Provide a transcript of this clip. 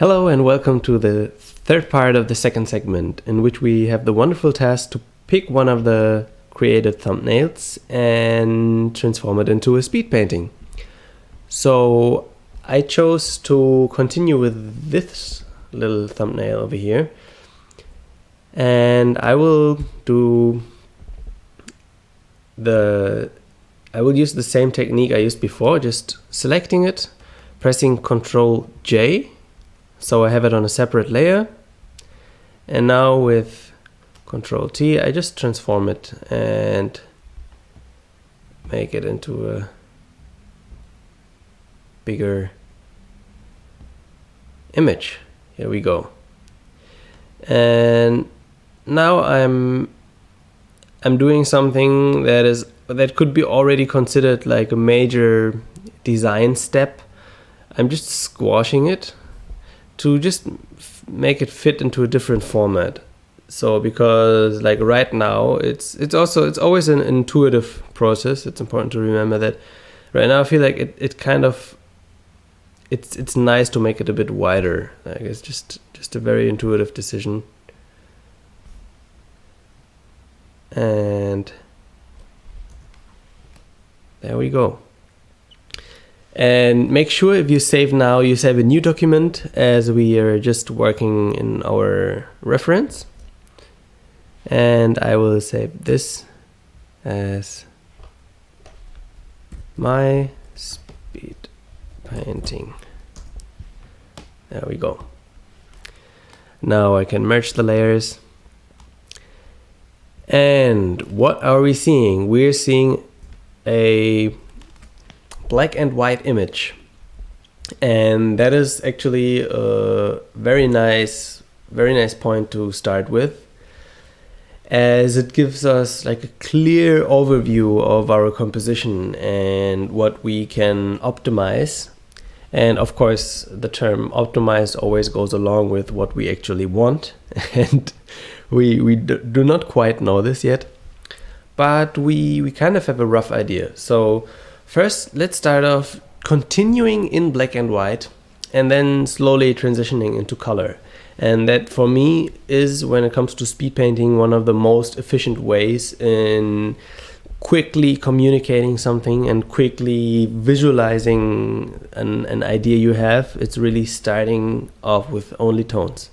Hello and welcome to the third part of the second segment, in which we have the wonderful task to pick one of the created thumbnails and transform it into a speed painting. So I chose to continue with this little thumbnail over here, and I will use the same technique I used before, just selecting it, pressing Ctrl J, so I have it on a separate layer, and now with Ctrl T I just transform it and make it into a bigger image. Here we go. And now I'm doing something that could be already considered like a major design step. I'm just squashing it to just make it fit into a different format. So because like right now it's always an intuitive process. It's important to remember that right now I feel like it's nice to make it a bit wider. Like it's just a very intuitive decision. And there we go. And make sure if you save now, you save a new document, as we are just working in our reference. And I will save this as my speed painting. There we go. Now I can merge the layers. And what are we seeing? We're seeing a black and white image, and that is actually a very nice point to start with, as it gives us like a clear overview of our composition and what we can optimize. And of course the term optimize always goes along with what we actually want, and we do not quite know this yet, but we kind of have a rough idea. So first, let's start off continuing in black and white and then slowly transitioning into color. And that for me is, when it comes to speed painting, one of the most efficient ways in quickly communicating something and quickly visualizing an idea you have. It's really starting off with only tones.